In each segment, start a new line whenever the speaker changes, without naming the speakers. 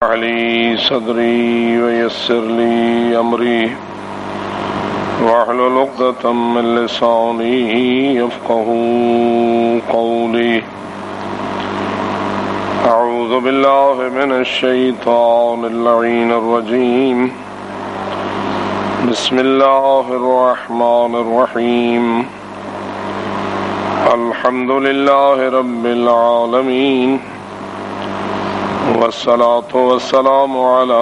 لي صدري ويسر لي أمري واحلل عقدة من لساني يفقهوا قولي. أعوذ بالله من الشيطان اللعين الرجيم. بسم الله الرحمن الرحيم. الحمد لله رب العالمين، والصلاة والسلام على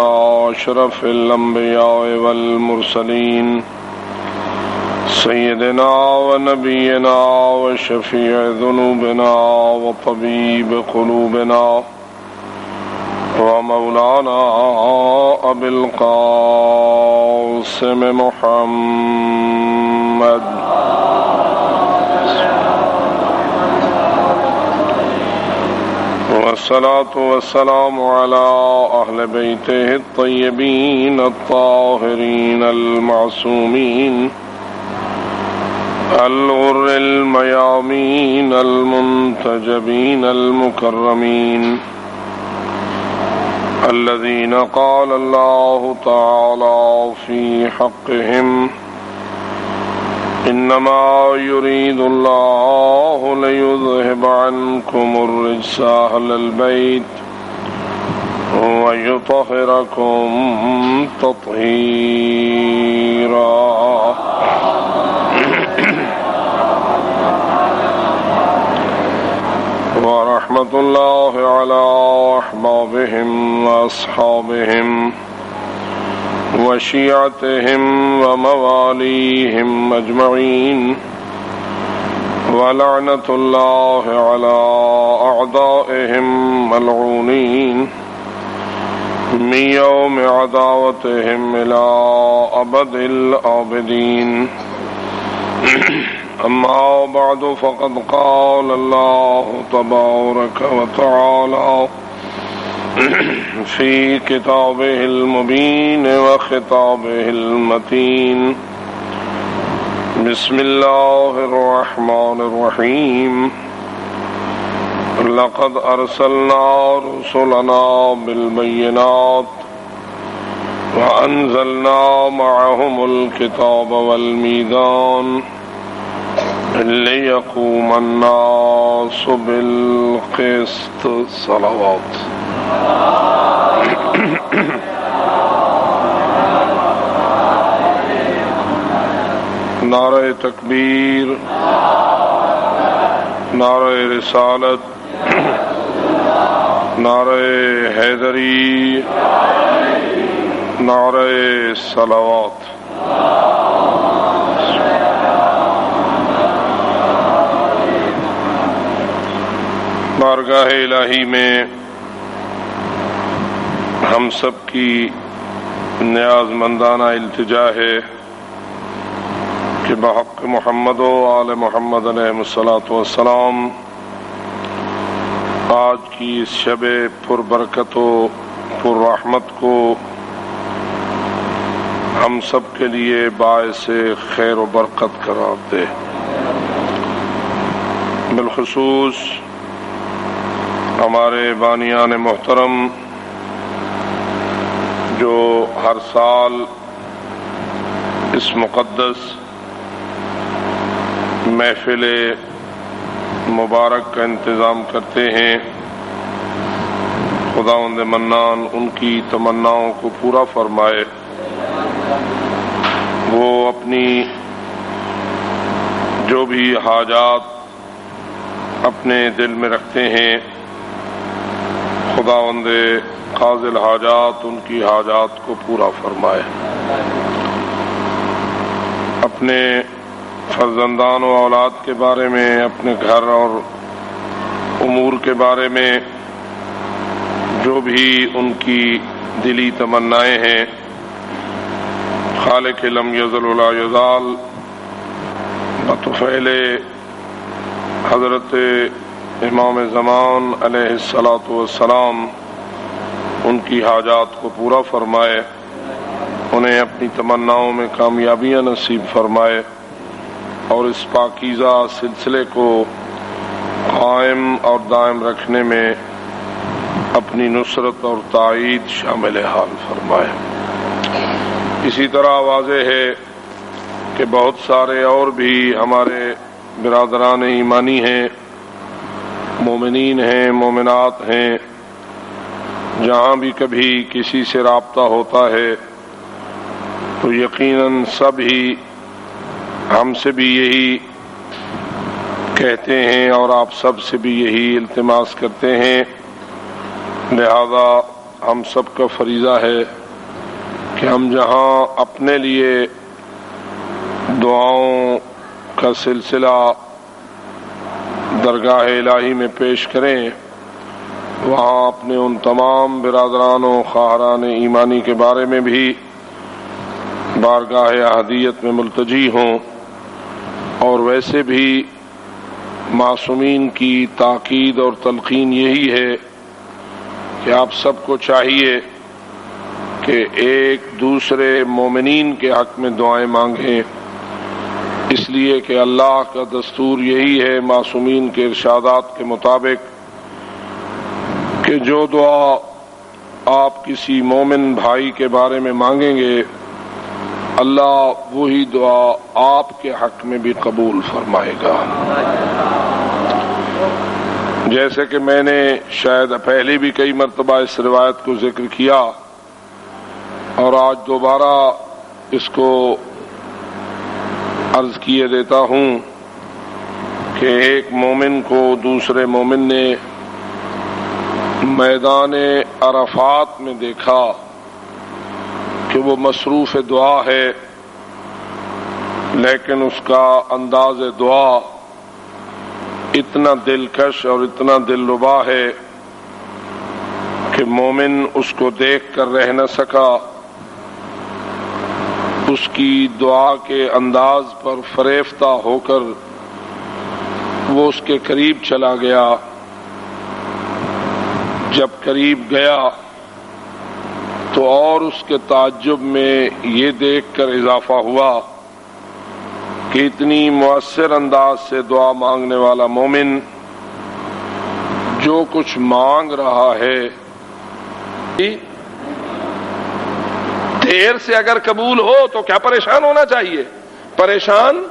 أشرف الأنبياء والمرسلين، سيدنا ونبينا وشفيع ذنوبنا وطبيب قلوبنا ومولانا أبي القاسم محمد والصلاة والسلام على أهل بيته الطيبين الطاهرين المعصومين الغر الميامين المنتجبين المكرمين، الذين قال الله تعالى في حقهم: إنما يريد الله ليذهب عنكم الرجس أهل البيت ويطهركم تطهيرا. ورحمة الله على أحبابهم وأصحابهم وشيعتهم ومواليهم أجمعين، ولعنة الله على أعدائهم ملعونين من يوم عداوتهم إلى أبد الآبدين. أما بعد، فقد قال الله تبارك وتعالى في كتابه المبين وخطابه المتين: بسم الله الرحمن الرحيم. لقد أرسلنا رسلنا بالبينات وأنزلنا معهم الكتاب والميزان ليقوم الناس بالقسط. صلوات. نعرہ تکبیر، نعرہ رسالت، نعرہ حیدری، نعرہ صلوات. بارگاہ الہی میں ہم سب کی نیاز مندانہ التجا ہے کہ بحق محمد و آل محمد علیہ الصلاۃ والسلام آج کی اس شب پر برکت و پر رحمت کو ہم سب کے لیے باعث خیر و برکت قرار دے. بالخصوص ہمارے بانیان محترم جو ہر سال اس مقدس محفل مبارک کا انتظام کرتے ہیں، خداوند منان ان کی تمناؤں کو پورا فرمائے. وہ اپنی جو بھی حاجات اپنے دل میں رکھتے ہیں، خداوند قاضی الحاجات ان کی حاجات کو پورا فرمائے. اپنے فرزندان و اولاد کے بارے میں، اپنے گھر اور امور کے بارے میں جو بھی ان کی دلی تمنائیں ہیں، خالق لم یزل ولا یزال بطفیل حضرت امام زمان علیہ الصلاۃ والسلام ان کی حاجات کو پورا فرمائے، انہیں اپنی تمناؤں میں کامیابیاں نصیب فرمائے، اور اس پاکیزہ سلسلے کو قائم اور دائم رکھنے میں اپنی نصرت اور تائید شامل حال فرمائے۔ اسی طرح واضح ہے کہ بہت سارے اور بھی ہمارے برادران ایمانی ہیں، مومنین ہیں، مومنات ہیں، جہاں بھی کبھی کسی سے رابطہ ہوتا ہے تو یقیناً سب ہی ہم سے بھی یہی کہتے ہیں اور آپ سب سے بھی یہی التماس کرتے ہیں، لہذا ہم سب کا فریضہ ہے کہ ہم جہاں اپنے لیے دعاؤں کا سلسلہ درگاہ الہی میں پیش کریں، وہاں اپنے ان تمام برادران و خواہران ایمانی کے بارے میں بھی بارگاہ احدیت میں ملتجی ہوں، اور ویسے بھی معصومین کی تاکید اور تلقین یہی ہے کہ آپ سب کو چاہیے کہ ایک دوسرے مومنین کے حق میں دعائیں مانگیں، اس لیے کہ اللہ کا دستور یہی ہے معصومین کے ارشادات کے مطابق کہ جو دعا آپ کسی مومن بھائی کے بارے میں مانگیں گے اللہ وہی دعا آپ کے حق میں بھی قبول فرمائے گا۔ جیسے کہ میں نے شاید پہلے بھی کئی مرتبہ اس روایت کو ذکر کیا اور آج دوبارہ اس کو عرض کیے دیتا ہوں کہ ایک مومن کو دوسرے مومن نے میدان عرفات میں دیکھا کہ وہ مصروف دعا ہے، لیکن اس کا انداز دعا اتنا دلکش اور اتنا دلربا ہے کہ مومن اس کو دیکھ کر رہ نہ سکا، اس کی دعا کے انداز پر فریفتہ ہو کر وہ اس کے قریب چلا گیا۔ جب قریب گیا تو اور اس کے تعجب میں یہ دیکھ کر اضافہ ہوا کہ اتنی مؤثر انداز سے دعا مانگنے والا مومن جو کچھ مانگ رہا ہے دیر سے اگر قبول ہو تو کیا پریشان ہونا چاہیے؟ پریشان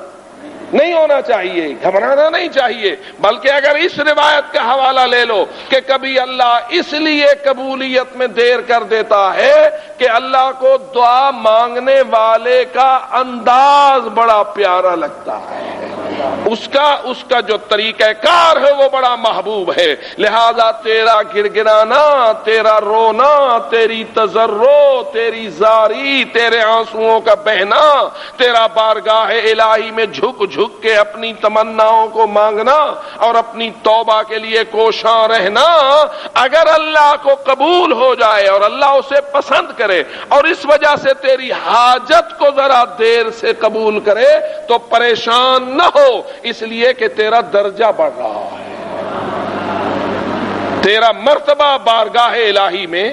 نہیں ہونا چاہیے، گھبرانا نہیں چاہیے، بلکہ اگر اس روایت کا حوالہ لے لو کہ کبھی اللہ اس لیے قبولیت میں دیر کر دیتا ہے کہ اللہ کو دعا مانگنے والے کا انداز بڑا پیارا لگتا ہے، اس کا جو طریقہ کار ہے وہ بڑا محبوب ہے، لہذا تیرا گڑگڑانا، تیرا رونا، تیری تضرع، تیری زاری، تیرے آنسوؤں کا بہنا، تیرا بارگاہ الہی میں جھک کے اپنی تمناؤں کو مانگنا اور اپنی توبہ کے لیے کوشاں رہنا، اگر اللہ کو قبول ہو جائے اور اللہ اسے پسند کرے اور اس وجہ سے تیری حاجت کو ذرا دیر سے قبول کرے تو پریشان نہ ہو، اس لیے کہ تیرا درجہ بڑھ رہا ہے، تیرا مرتبہ بارگاہ الہی میں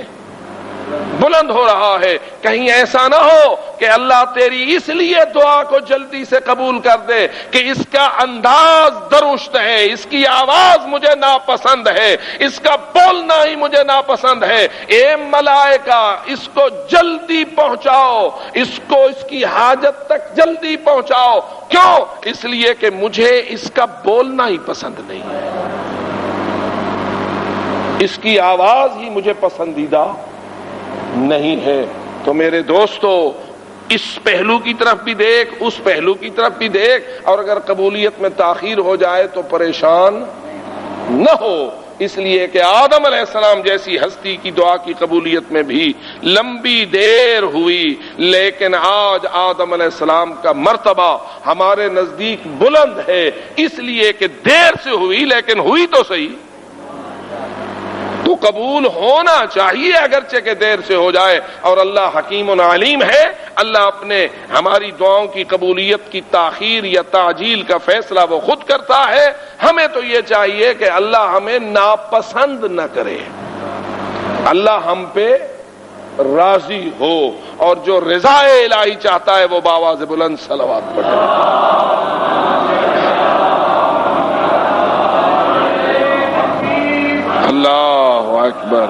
بلند ہو رہا ہے۔ کہیں ایسا نہ ہو کہ اللہ تیری اس لیے دعا کو جلدی سے قبول کر دے کہ اس کا انداز درست ہے، اس کی آواز مجھے ناپسند ہے، اس کا بولنا ہی مجھے ناپسند ہے، اے ملائکہ اس کو جلدی پہنچاؤ، اس کو اس کی حاجت تک جلدی پہنچاؤ، کیوں؟ اس لیے کہ مجھے اس کا بولنا ہی پسند نہیں ہے، اس کی آواز ہی مجھے پسندیدہ نہیں ہے۔ تو میرے دوستو اس پہلو کی طرف بھی دیکھ، اس پہلو کی طرف بھی دیکھ، اور اگر قبولیت میں تاخیر ہو جائے تو پریشان نہ ہو، اس لیے کہ آدم علیہ السلام جیسی ہستی کی دعا کی قبولیت میں بھی لمبی دیر ہوئی، لیکن آج آدم علیہ السلام کا مرتبہ ہمارے نزدیک بلند ہے، اس لیے کہ دیر سے ہوئی لیکن ہوئی تو صحیح، تو قبول ہونا چاہیے اگرچہ کہ دیر سے ہو جائے، اور اللہ حکیم و علیم ہے، اللہ اپنے ہماری دعاؤں کی قبولیت کی تاخیر یا تعجیل کا فیصلہ وہ خود کرتا ہے۔ ہمیں تو یہ چاہیے کہ اللہ ہمیں ناپسند نہ کرے، اللہ ہم پہ راضی ہو، اور جو رضا الہی چاہتا ہے وہ بآواز بلند صلوات پڑھے۔ اللہ اکبر.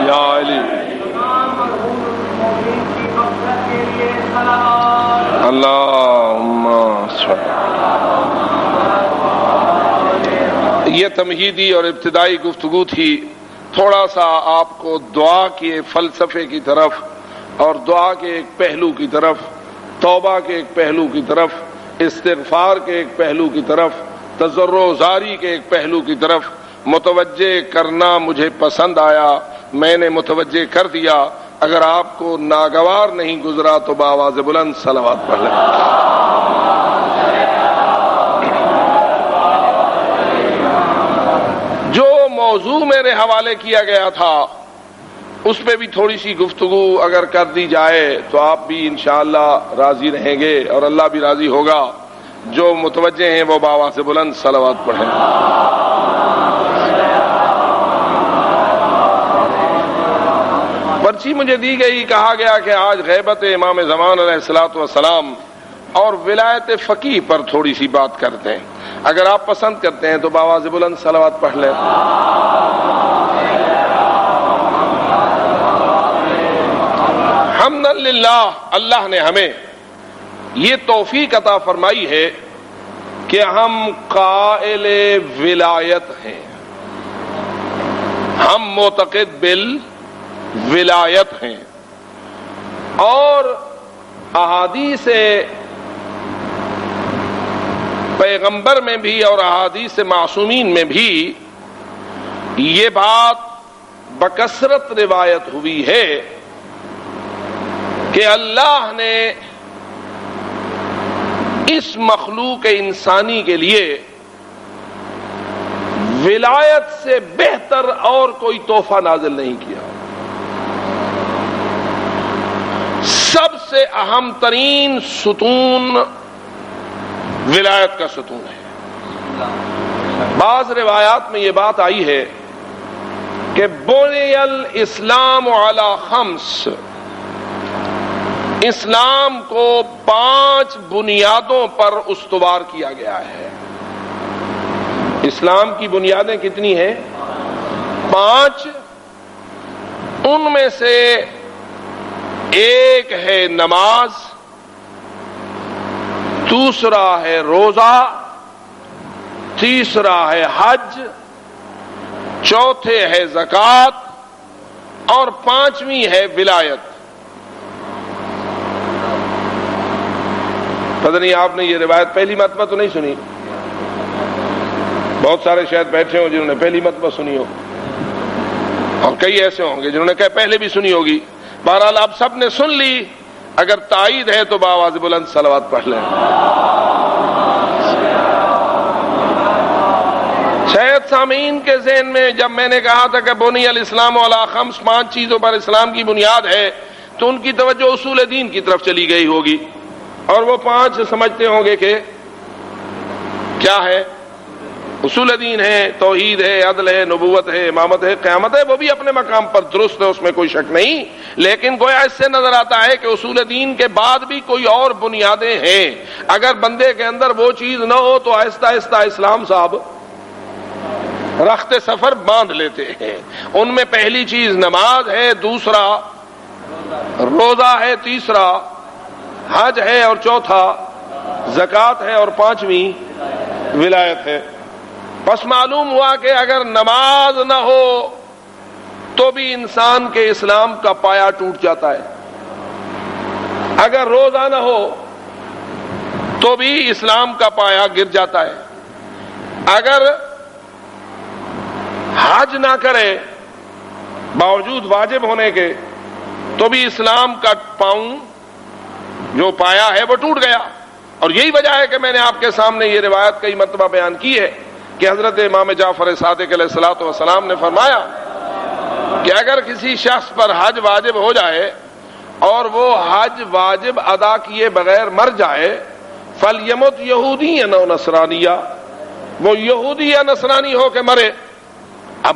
یا علی. اللہم صل. یہ تمہیدی اور ابتدائی گفتگو تھی. تھوڑا سا آپ کو دعا کے فلسفے کی طرف اور دعا کے ایک پہلو کی طرف، توبہ کے ایک پہلو کی طرف، استغفار کے ایک پہلو کی طرف، تضرع و زاری کے ایک پہلو کی طرف متوجہ کرنا مجھے پسند آیا. میں نے متوجہ کر دیا. اگر آپ کو ناگوار نہیں گزرا تو بآواز بلند صلوات پڑھ لیں. جو موضوع میرے حوالے کیا گیا تھا اس پہ بھی تھوڑی سی گفتگو اگر کر دی جائے تو آپ بھی انشاءاللہ راضی رہیں گے اور اللہ بھی راضی ہوگا. جو متوجہ ہیں وہ بآواز بلند صلوات پڑھیں. پرچی مجھے دی گئی، کہا گیا کہ آج غیبت امام زمان علیہ الصلوۃ والسلام اور ولایت فقیہ پر تھوڑی سی بات کرتے ہیں. اگر آپ پسند کرتے ہیں تو بآواز بلند صلوات پڑھ لیں. حمدا للہ، اللہ نے ہمیں یہ توفیق عطا فرمائی ہے کہ ہم قائل ولایت ہیں، ہم معتقد بالولایت ہیں، اور احادیث پیغمبر میں بھی اور احادیث معصومین میں بھی یہ بات بکثرت روایت ہوئی ہے کہ اللہ نے اس مخلوق انسانی کے لیے ولایت سے بہتر اور کوئی تحفہ نازل نہیں کیا. سب سے اہم ترین ستون ولایت کا ستون ہے. بعض روایات میں یہ بات آئی ہے کہ بنی الاسلام علی خمس، اسلام کو 5 بنیادوں پر استوار کیا گیا ہے. اسلام کی بنیادیں کتنی ہیں؟ 5. ان میں سے ایک ہے نماز، دوسرا ہے روزہ، تیسرا ہے حج، چوتھے ہے زکوٰۃ، اور 5ویں ہے ولایت. پتہ نہیں آپ نے یہ روایت پہلی مرتبہ تو نہیں سنی؟ بہت سارے شاید بیٹھے ہوں جنہوں نے پہلی مرتبہ سنی ہو، اور کئی ایسے ہوں گے جنہوں نے کہا پہلے بھی سنی ہوگی. بہرحال آپ سب نے سن لی. اگر تائید ہے تو بآواز بلند صلوات پڑھ لیں. شاید سامعین کے ذہن میں جب میں نے کہا تھا کہ بنی الاسلام علی خمس، 5 چیزوں پر اسلام کی بنیاد ہے، تو ان کی توجہ اصول دین کی طرف چلی گئی ہوگی، اور وہ 5 سمجھتے ہوں گے کہ کیا ہے؟ اصول دین ہے، توحید ہے، عدل ہے، نبوت ہے، امامت ہے، قیامت ہے. وہ بھی اپنے مقام پر درست ہے، اس میں کوئی شک نہیں. لیکن گویا اس سے نظر آتا ہے کہ اصول دین کے بعد بھی کوئی اور بنیادیں ہیں. اگر بندے کے اندر وہ چیز نہ ہو تو آہستہ آہستہ اسلام صاحب رخت سفر باندھ لیتے ہیں. ان میں پہلی چیز نماز ہے، دوسرا روزہ ہے، تیسرا حج ہے، اور چوتھا زکوٰۃ ہے، اور 5ویں ولایت ہے. بس معلوم ہوا کہ اگر نماز نہ ہو تو بھی انسان کے اسلام کا پایا ٹوٹ جاتا ہے، اگر روزہ نہ ہو تو بھی اسلام کا پایا گر جاتا ہے، اگر حج نہ کرے باوجود واجب ہونے کے تو بھی اسلام کا پاؤں جو پایا ہے وہ ٹوٹ گیا. اور یہی وجہ ہے کہ میں نے آپ کے سامنے یہ روایت کئی مرتبہ بیان کی ہے کہ حضرت امام جعفر صادق علیہ الصلوۃ والسلام نے فرمایا کہ اگر کسی شخص پر حج واجب ہو جائے اور وہ حج واجب ادا کیے بغیر مر جائے، فَلْيَمُتْ يَهُودِيًّا أَوْ نَصْرَانِيًّا، وہ یہودی یا نصرانی ہو کے مرے. اب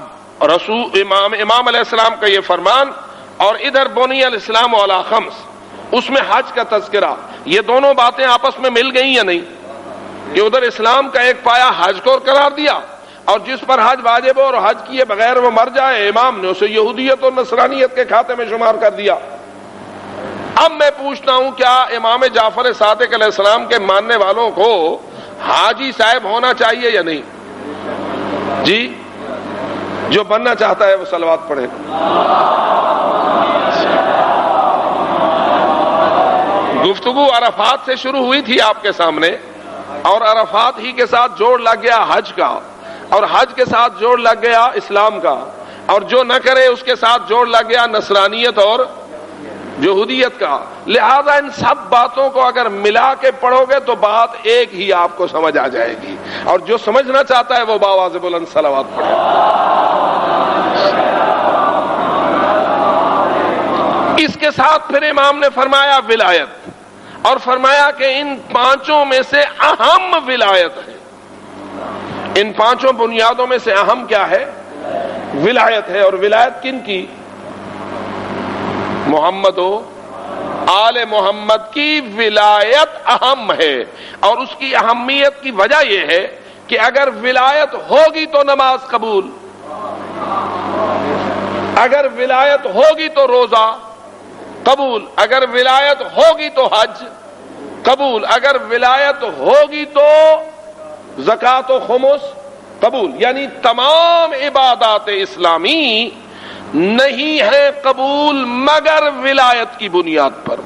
رسول امام علیہ السلام کا یہ فرمان، اور ادھر بنی الاسلام علی خمس، اس میں حج کا تذکرہ، یہ دونوں باتیں آپس میں مل گئی یا نہیں؟ کہ ادھر اسلام کا ایک پایا حج کو قرار دیا، اور جس پر حج واجب ہو اور حج کیے بغیر وہ مر جائے، امام نے اسے یہودیت اور نصرانیت کے کھاتے میں شمار کر دیا۔ اب میں پوچھتا ہوں، کیا امام جعفر صادق علیہ السلام کے ماننے والوں کو حاجی صاحب ہونا چاہیے یا نہیں؟ جی، جو بننا چاہتا ہے وہ صلوات پڑھے۔ گفتگو عرفات سے شروع ہوئی تھی آپ کے سامنے، اور عرفات ہی کے ساتھ جوڑ لگ گیا حج کا، اور حج کے ساتھ جوڑ لگ گیا اسلام کا، اور جو نہ کرے اس کے ساتھ جوڑ لگ گیا نصرانیت اور یہودیت کا۔ لہذا ان سب باتوں کو اگر ملا کے پڑھو گے تو بات ایک ہی آپ کو سمجھ آ جائے گی، اور جو سمجھنا چاہتا ہے وہ بآواز بلند صلوات پڑھے۔ اس کے ساتھ پھر امام نے فرمایا ولایت، اور فرمایا کہ ان پانچوں میں سے اہم ولایت ہے۔ ان پانچوں بنیادوں میں سے اہم کیا ہے؟ ولایت ہے۔ اور ولایت کن کی؟ محمد و آل محمد کی ولایت اہم ہے، اور اس کی اہمیت کی وجہ یہ ہے کہ اگر ولایت ہوگی تو نماز قبول، اگر ولایت ہوگی تو روزہ قبول، اگر ولایت ہوگی تو حج قبول، اگر ولایت ہوگی تو زکوٰۃ و خمس قبول۔ یعنی تمام عبادات اسلامی نہیں ہے قبول مگر ولایت کی بنیاد پر۔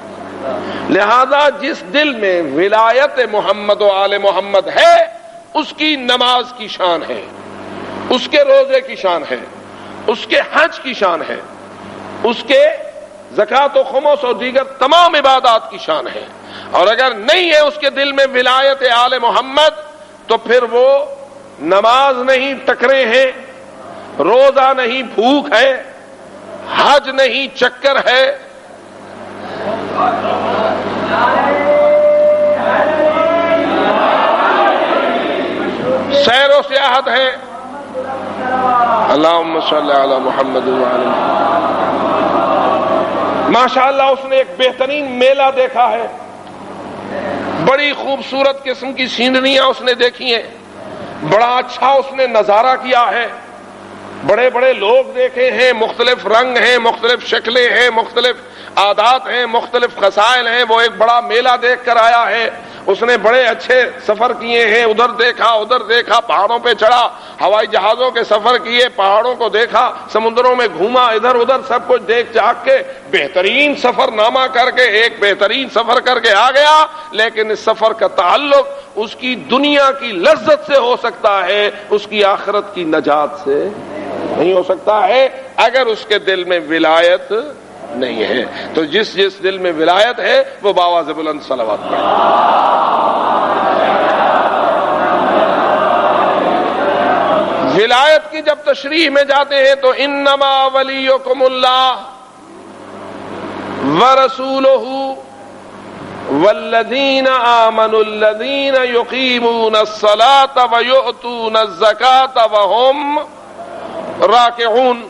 لہذا جس دل میں ولایت محمد و آل محمد ہے اس کی نماز کی شان ہے، اس کے روزے کی شان ہے، اس کے حج کی شان ہے، اس کے زکوٰۃ و خمس اور دیگر تمام عبادات کی شان ہے۔ اور اگر نہیں ہے اس کے دل میں ولایت آل محمد تو پھر وہ نماز نہیں ٹکرے ہیں، روزہ نہیں بھوک ہے، حج نہیں چکر ہے، سیر و سیاحت ہے۔ اللہم صلی علی محمد وعلی ماشاءاللہ اس نے ایک بہترین میلہ دیکھا ہے، بڑی خوبصورت قسم کی سینریاں اس نے دیکھی ہیں، بڑا اچھا اس نے نظارہ کیا ہے، بڑے بڑے لوگ دیکھے ہیں، مختلف رنگ ہیں، مختلف شکلیں ہیں، مختلف عادات ہیں، مختلف قصائل ہیں۔ وہ ایک بڑا میلہ دیکھ کر آیا ہے، اس نے بڑے اچھے سفر کیے ہیں، ادھر دیکھا، پہاڑوں پہ چڑھا، ہوائی جہازوں کے سفر کیے، پہاڑوں کو دیکھا، سمندروں میں گھوما، ادھر ادھر سب کچھ دیکھ جاگ کے بہترین سفر نامہ کر کے ایک بہترین سفر کر کے آ گیا۔ لیکن اس سفر کا تعلق اس کی دنیا کی لذت سے ہو سکتا ہے، اس کی آخرت کی نجات سے نہیں ہو سکتا ہے اگر اس کے دل میں ولایت نہیں ہے۔ تو جس دل میں ولایت ہے وہ بآواز بلند صلوات پڑھے۔ ولایت کی جب تشریح میں جاتے ہیں تو انما ولیکم اللہ ورسولہ والذین آمنوا الذین یقیمون الصلاة ویؤتون الزکاة وہم راکعون۔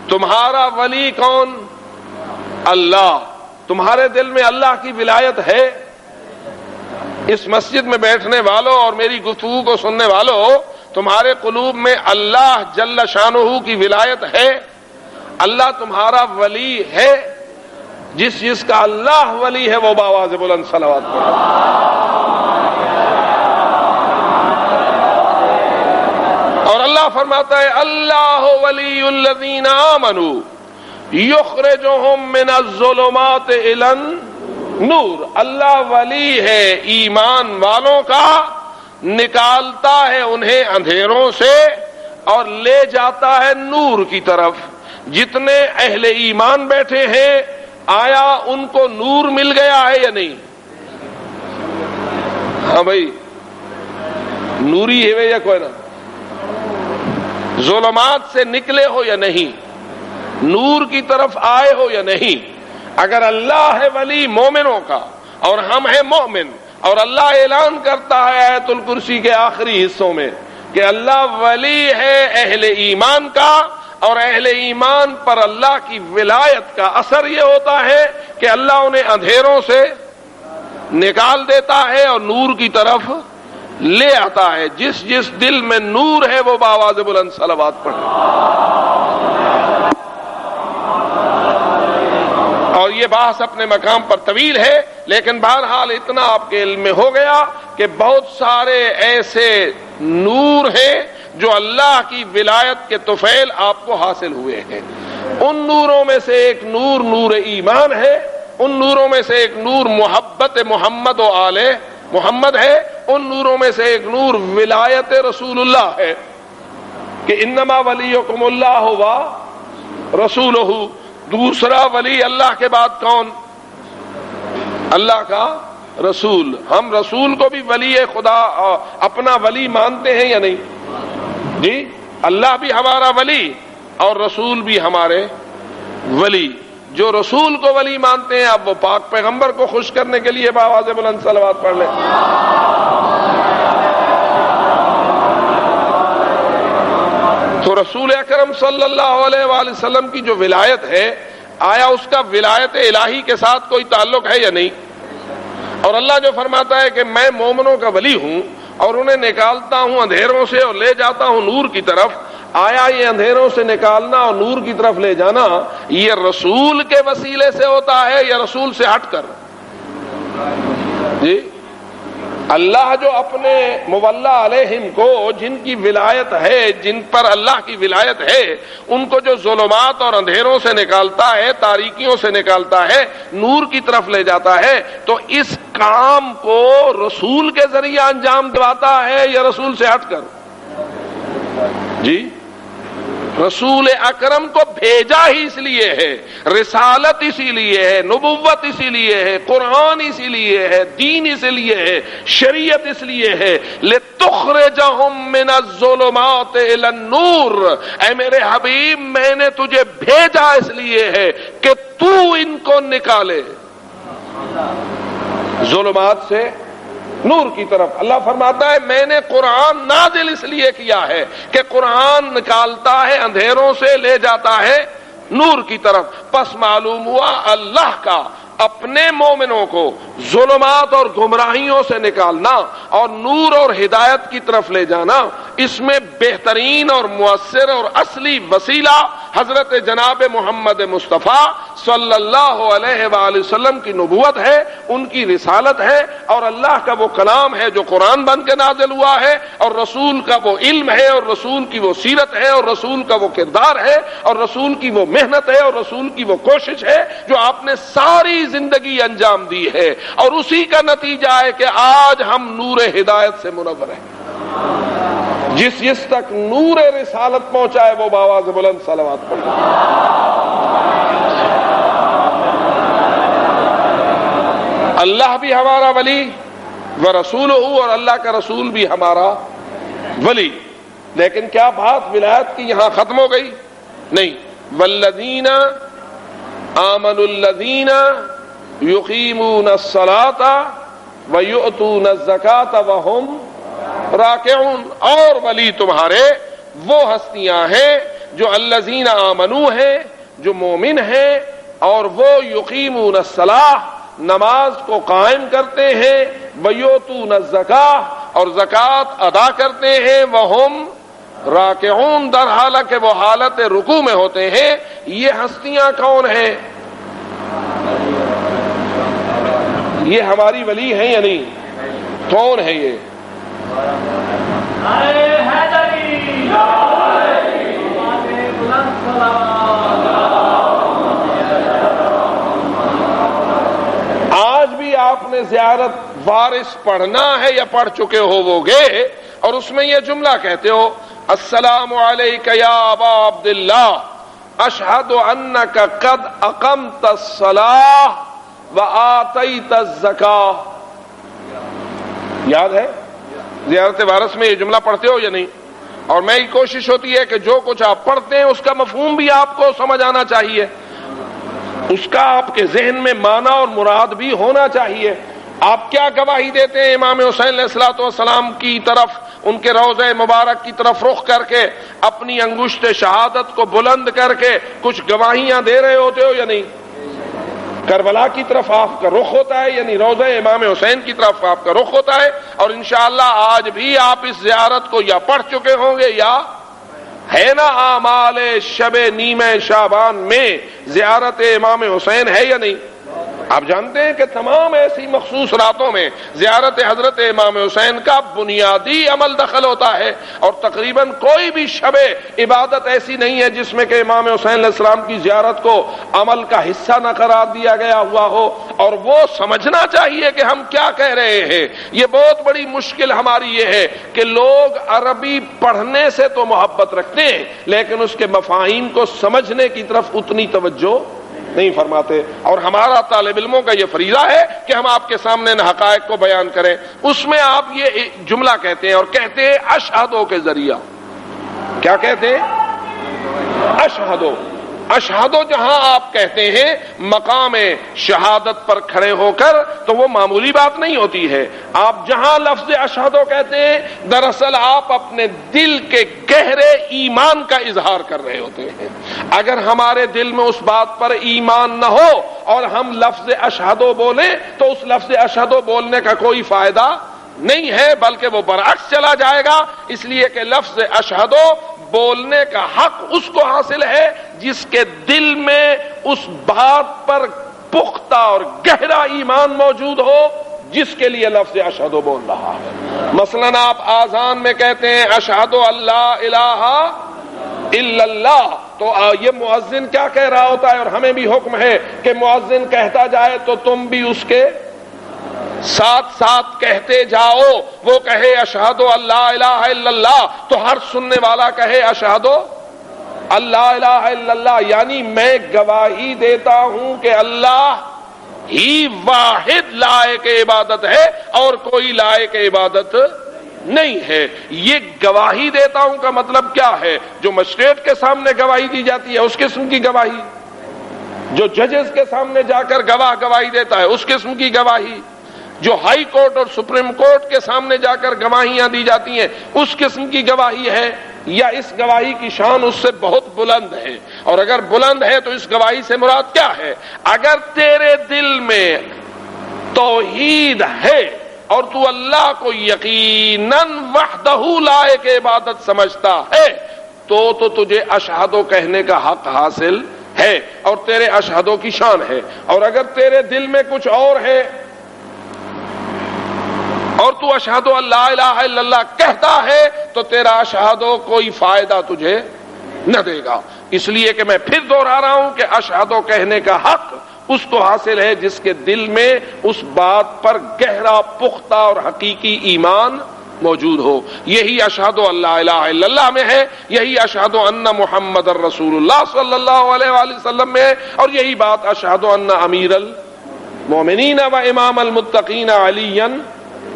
تمہارا ولی کون؟ اللہ۔ تمہارے دل میں اللہ کی ولایت ہے؟ اس مسجد میں بیٹھنے والوں اور میری گفتگو کو سننے والوں، تمہارے قلوب میں اللہ جل شانہ کی ولایت ہے؟ اللہ تمہارا ولی ہے؟ جس کا اللہ ولی ہے وہ بآواز بلند صلوات پڑھے۔ اور اللہ فرماتا ہے اللہ ولی الذین آمنوا یخرجہم من الظلمات الی النور۔ اللہ ولی ہے ایمان والوں کا، نکالتا ہے انہیں اندھیروں سے اور لے جاتا ہے نور کی طرف۔ جتنے اہل ایمان بیٹھے ہیں آیا ان کو نور مل گیا ہے یا نہیں؟ ہاں بھائی، نوری ہے یا کوئی نہ؟ ظلمات سے نکلے ہو یا نہیں؟ نور کی طرف آئے ہو یا نہیں؟ اگر اللہ ہے ولی مومنوں کا اور ہم ہیں مومن، اور اللہ اعلان کرتا ہے آیت الکرسی کے آخری حصوں میں کہ اللہ ولی ہے اہل ایمان کا، اور اہل ایمان پر اللہ کی ولایت کا اثر یہ ہوتا ہے کہ اللہ انہیں اندھیروں سے نکال دیتا ہے اور نور کی طرف لے آتا ہے. جس جس دل میں نور ہے وہ بآواز بلند صلوات پڑھے. اور یہ بحث اپنے مقام پر طویل ہے، لیکن بہرحال اتنا آپ کے علم میں ہو گیا کہ بہت سارے ایسے نور ہیں جو اللہ کی ولایت کے طفیل آپ کو حاصل ہوئے ہیں. ان نوروں میں سے ایک نور نور ایمان ہے، ان نوروں میں سے ایک نور محبت محمد و آل محمد ہے، ان نوروں میں سے ایک نور ولایت رسول اللہ ہے کہ انما ولیکم اللہ و رسولہ. دوسرا ولی اللہ کے بعد کون؟ اللہ کا رسول. ہم رسول کو بھی ولی خدا اپنا ولی مانتے ہیں یا نہیں؟ جی، اللہ بھی ہمارا ولی اور رسول بھی ہمارے ولی. جو رسول کو ولی مانتے ہیں اب وہ پاک پیغمبر کو خوش کرنے کے لیے بآواز بلند صلوات پڑھ لیں. تو رسول اکرم صلی اللہ علیہ وآلہ وسلم کی جو ولایت ہے، آیا اس کا ولایت الہی کے ساتھ کوئی تعلق ہے یا نہیں؟ اور اللہ جو فرماتا ہے کہ میں مومنوں کا ولی ہوں اور انہیں نکالتا ہوں اندھیروں سے اور لے جاتا ہوں نور کی طرف، آیا یہ اندھیروں سے نکالنا اور نور کی طرف لے جانا یہ رسول کے وسیلے سے ہوتا ہے یا رسول سے ہٹ کر؟ جی، اللہ جو اپنے مولا علیہم کو، جن کی ولایت ہے، جن پر اللہ کی ولایت ہے، ان کو جو ظلمات اور اندھیروں سے نکالتا ہے، تاریکیوں سے نکالتا ہے، نور کی طرف لے جاتا ہے، تو اس کام کو رسول کے ذریعے انجام دلاتا ہے یا رسول سے ہٹ کر؟ جی، رسول اکرم کو بھیجا ہی اس لیے ہے، رسالت اسی لیے ہے، نبوت اسی لیے ہے، قرآن اسی لیے ہے، دین اسی لیے ہے، شریعت اس لیے ہے. لِتُخْرِجَهُم مِّنَ الظُّلُمَاتِ إِلَى النُّورِ. اے میرے حبیب، میں نے تجھے بھیجا اس لیے ہے کہ تو ان کو نکالے ظلمات سے نور کی طرف. اللہ فرماتا ہے میں نے قرآن نازل اس لیے کیا ہے کہ قرآن نکالتا ہے اندھیروں سے، لے جاتا ہے نور کی طرف. پس معلوم ہوا اللہ کا اپنے مومنوں کو ظلمات اور گمراہیوں سے نکالنا اور نور اور ہدایت کی طرف لے جانا، اس میں بہترین اور مؤثر اور اصلی وسیلہ حضرت جناب محمد مصطفیٰ صلی اللہ علیہ وآلہ وسلم کی نبوت ہے، ان کی رسالت ہے، اور اللہ کا وہ کلام ہے جو قرآن بن کے نازل ہوا ہے، اور رسول کا وہ علم ہے، اور رسول کی وہ سیرت ہے، اور رسول کا وہ کردار ہے، اور رسول کی وہ محنت ہے، اور رسول کی وہ کوشش ہے جو آپ نے ساری زندگی انجام دی ہے. اور اسی کا نتیجہ ہے کہ آج ہم نور ہدایت سے منور ہیں. جس تک نور رسالت پہنچائے وہ بآواز بلند صلوات پڑھے. اللہ بھی ہمارا ولی ورسولہ، اور اللہ کا رسول بھی ہمارا ولی. لیکن کیا بات ولایت کی یہاں ختم ہو گئی؟ نہیں. والذین آمنوا الذین یقیمون الصلاة ویؤتون الزکاة وہم راکعون. اور ولی تمہارے وہ ہستیاں ہیں جو الذین آمنو ہیں، جو مومن ہیں، اور وہ یقیمون الصلاة نماز کو قائم کرتے ہیں، ویؤتون الزکاة اور زکوٰۃ ادا کرتے ہیں، وہم راکعون در حالانکہ وہ حالت رکوع میں ہوتے ہیں. یہ ہستیاں کون ہیں؟ یہ ہماری ولی ہیں یا نہیں؟ کون ہے یہ؟ آج بھی آپ نے زیارت وارث پڑھنا ہے یا پڑھ چکے ہو گے، اور اس میں یہ جملہ کہتے ہو السلام علیک یا ابا عبداللہ اشہد انک قد اقمت الصلاۃ وآتیت الزکاۃ. یاد ہے؟ زیارت وارث میں یہ جملہ پڑھتے ہو یا نہیں؟ اور میری کوشش ہوتی ہے کہ جو کچھ آپ پڑھتے ہیں اس کا مفہوم بھی آپ کو سمجھ آنا چاہیے، اس کا آپ کے ذہن میں معنی اور مراد بھی ہونا چاہیے. آپ کیا گواہی دیتے ہیں امام حسین علیہ الصلوۃ والسلام کی طرف، ان کے روضہ مبارک کی طرف رخ کر کے اپنی انگشت شہادت کو بلند کر کے کچھ گواہیاں دے رہے ہوتے ہو یا نہیں؟ کربلا کی طرف آپ کا رخ ہوتا ہے، یعنی روضہ امام حسین کی طرف آپ کا رخ ہوتا ہے، اور انشاءاللہ آج بھی آپ اس زیارت کو یا پڑھ چکے ہوں گے یا ہے نا اعمال شب نیمہ شعبان میں زیارت امام حسین ہے یا نہیں؟ آپ جانتے ہیں کہ تمام ایسی مخصوص راتوں میں زیارت حضرت امام حسین کا بنیادی عمل دخل ہوتا ہے، اور تقریباً کوئی بھی شب عبادت ایسی نہیں ہے جس میں کہ امام حسین علیہ السلام کی زیارت کو عمل کا حصہ نہ قرار دیا گیا ہوا ہو۔ اور وہ سمجھنا چاہیے کہ ہم کیا کہہ رہے ہیں۔ یہ بہت بڑی مشکل ہماری یہ ہے کہ لوگ عربی پڑھنے سے تو محبت رکھتے ہیں لیکن اس کے مفاہیم کو سمجھنے کی طرف اتنی توجہ نہیں فرماتے، اور ہمارا طالب علموں کا یہ فریضہ ہے کہ ہم آپ کے سامنے ان حقائق کو بیان کریں۔ اس میں آپ یہ جملہ کہتے ہیں، اور کہتے ہیں اشہدو کے ذریعہ۔ کیا کہتے ہیں؟ اشہدو۔ اشہدو جہاں آپ کہتے ہیں مقام شہادت پر کھڑے ہو کر، تو وہ معمولی بات نہیں ہوتی ہے۔ آپ جہاں لفظ اشہدو کہتے ہیں دراصل آپ اپنے دل کے گہرے ایمان کا اظہار کر رہے ہوتے ہیں۔ اگر ہمارے دل میں اس بات پر ایمان نہ ہو اور ہم لفظ اشہدو بولیں تو اس لفظ اشہدو بولنے کا کوئی فائدہ نہیں ہے، بلکہ وہ برعکس چلا جائے گا، اس لیے کہ لفظ اشہدو بولنے کا حق اس کو حاصل ہے جس کے دل میں اس بات پر پختہ اور گہرا ایمان موجود ہو جس کے لیے لفظ اشہدو بول رہا ہے۔ مثلاً آپ آذان میں کہتے ہیں اشہدو اللہ الہ الا اللہ، تو یہ مؤذن کیا کہہ رہا ہوتا ہے، اور ہمیں بھی حکم ہے کہ مؤذن کہتا جائے تو تم بھی اس کے ساتھ ساتھ کہتے جاؤ۔ وہ کہے اشہدو اللہ الہ الا اللہ تو ہر سننے والا کہے اشہدو اللہ الہ الا اللہ، یعنی میں گواہی دیتا ہوں کہ اللہ ہی واحد لائق عبادت ہے اور کوئی لائق عبادت نہیں ہے۔ یہ گواہی دیتا ہوں کا مطلب کیا ہے؟ جو مجسٹریٹ کے سامنے گواہی دی جاتی ہے اس قسم کی گواہی، جو ججز کے سامنے جا کر گواہی دیتا ہے اس قسم کی گواہی، جو ہائی کورٹ اور سپریم کورٹ کے سامنے جا کر گواہیاں دی جاتی ہیں اس قسم کی گواہی ہے، یا اس گواہی کی شان اس سے بہت بلند ہے؟ اور اگر بلند ہے تو اس گواہی سے مراد کیا ہے؟ اگر تیرے دل میں توحید ہے اور تو اللہ کو یقیناً وحدہ لائق عبادت سمجھتا ہے تو تجھے اشہدو کہنے کا حق حاصل ہے اور تیرے اشہدو کی شان ہے۔ اور اگر تیرے دل میں کچھ اور ہے اور تو اشہدو اللہ الہ الا اللہ کہتا ہے تو تیرا اشہدو کوئی فائدہ تجھے نہ دے گا۔ اس لیے کہ میں پھر دوہرا رہا ہوں کہ اشہدو کہنے کا حق اس کو حاصل ہے جس کے دل میں اس بات پر گہرا پختہ اور حقیقی ایمان موجود ہو۔ یہی اشہدو اللہ الہ الا اللہ میں ہے، یہی اشہدو ان محمد الرسول اللہ صلی اللہ علیہ وآلہ وسلم میں ہے، اور یہی بات اشہدو ان امیر المومنین و امام المتقین علی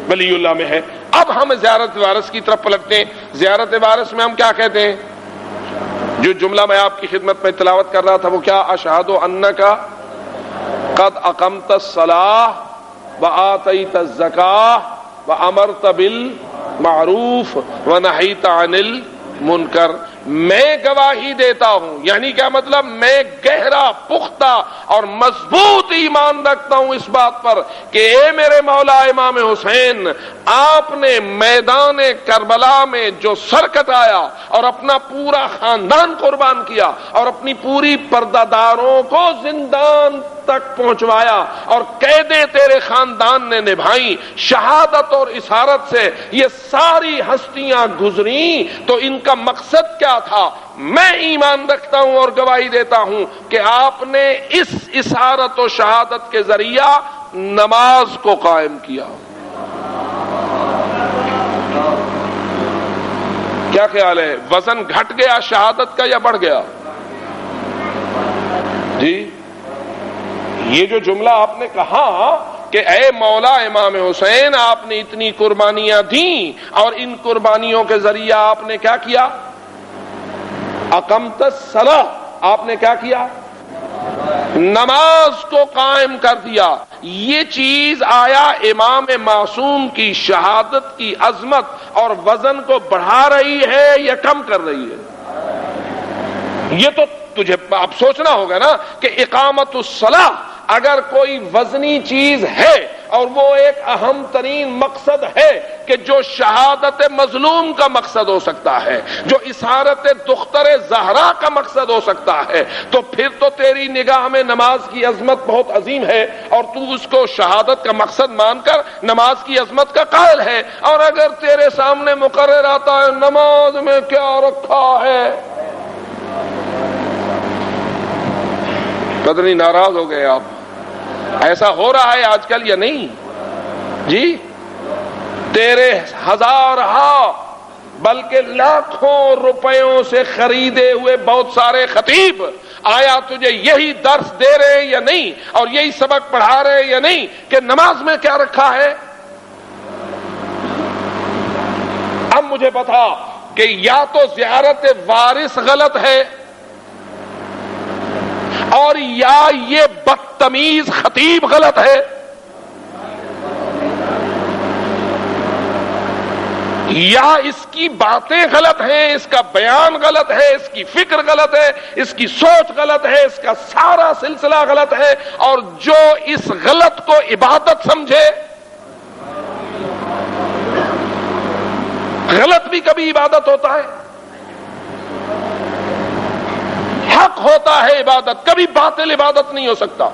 ولی اللہ میں ہے۔ اب ہم زیارت وارث کی طرف پلٹتے ہیں۔ زیارت وارث میں ہم کیا کہتے ہیں؟ جو جملہ میں آپ کی خدمت میں تلاوت کر رہا تھا وہ کیا؟ اشہدو انک قد اقمت الصلاۃ وآتیت الزکاۃ وامرت بالمعروف ونہیت عن المنکر۔ میں گواہی دیتا ہوں، یعنی کیا مطلب؟ میں گہرا پختہ اور مضبوط ایمان رکھتا ہوں اس بات پر کہ اے میرے مولا امام حسین، آپ نے میدان کربلا میں جو سر کٹایا اور اپنا پورا خاندان قربان کیا اور اپنی پوری پردہ داروں کو زندان تک پہنچوایا اور قیدیں تیرے خاندان نے نبھائیں، شہادت اور اسارت سے یہ ساری ہستیاں گزریں، تو ان کا مقصد کیا تھا؟ میں ایمان رکھتا ہوں اور گواہی دیتا ہوں کہ آپ نے اس اسارت و شہادت کے ذریعہ نماز کو قائم کیا۔ کیا خیال ہے؟ وزن گھٹ گیا شہادت کا یا بڑھ گیا؟ جی یہ جو جملہ آپ نے کہا کہ اے مولا امام حسین، آپ نے اتنی قربانیاں دیں اور ان قربانیوں کے ذریعہ آپ نے کیا کیا؟ اقمت الصلاۃ، آپ نے کیا کیا؟ نماز کو قائم کر دیا۔ یہ چیز آیا امام معصوم کی شہادت کی عظمت اور وزن کو بڑھا رہی ہے یا کم کر رہی ہے؟ یہ تو تجھے اب سوچنا ہوگا نا کہ اقامت الصلاۃ اگر کوئی وزنی چیز ہے اور وہ ایک اہم ترین مقصد ہے کہ جو شہادت مظلوم کا مقصد ہو سکتا ہے، جو اسارت دختر زہرا کا مقصد ہو سکتا ہے، تو پھر تو تیری نگاہ میں نماز کی عظمت بہت عظیم ہے اور تو اس کو شہادت کا مقصد مان کر نماز کی عظمت کا قائل ہے۔ اور اگر تیرے سامنے مقرر آتا ہے نماز میں کیا رکھا ہے، پتہ نہیں ناراض ہو گئے آپ؟ ایسا ہو رہا ہے آج کل یا نہیں؟ جی، تیرے ہزارہا بلکہ لاکھوں روپیوں سے خریدے ہوئے بہت سارے خطیب آیا تجھے یہی درس دے رہے ہیں یا نہیں، اور یہی سبق پڑھا رہے ہیں یا نہیں کہ نماز میں کیا رکھا ہے؟ اب مجھے بتا کہ یا تو زیارت وارث غلط ہے، اور یا یہ بدتمیز خطیب غلط ہے، یا اس کی باتیں غلط ہیں، اس کا بیان غلط ہے، اس کی فکر غلط ہے، اس کی سوچ غلط ہے، اس کا سارا سلسلہ غلط ہے، اور جو اس غلط کو عبادت سمجھے، غلط بھی کبھی عبادت ہوتا ہے، حق ہوتا ہے عبادت، کبھی باطل عبادت نہیں ہو سکتا۔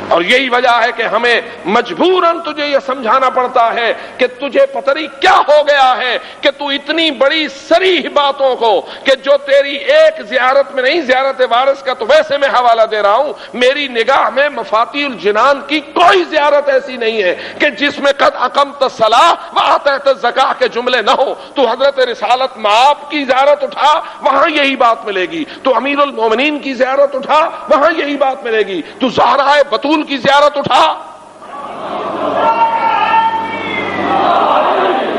اور یہی وجہ ہے کہ ہمیں مجبوراً تجھے یہ سمجھانا پڑتا ہے کہ تجھے پتہ نہیں کیا ہو گیا ہے کہ تو اتنی بڑی صریح باتوں کو، کہ جو تیری ایک زیارت میں نہیں، زیارت وارث کا تو ویسے میں حوالہ دے رہا ہوں، میری نگاہ میں مفاتیح الجنان کی کوئی زیارت ایسی نہیں ہے کہ جس میں قد اقمت الصلاۃ وآتیت الزکاۃ کے جملے نہ ہو۔ تو حضرت رسالت مآب کی زیارت اٹھا، وہاں یہی بات ملے گی۔ تو امیر المومنین کی زیارت اٹھا، وہاں یہی بات ملے گی۔ تو زہرا بتول کی زیارت اٹھا،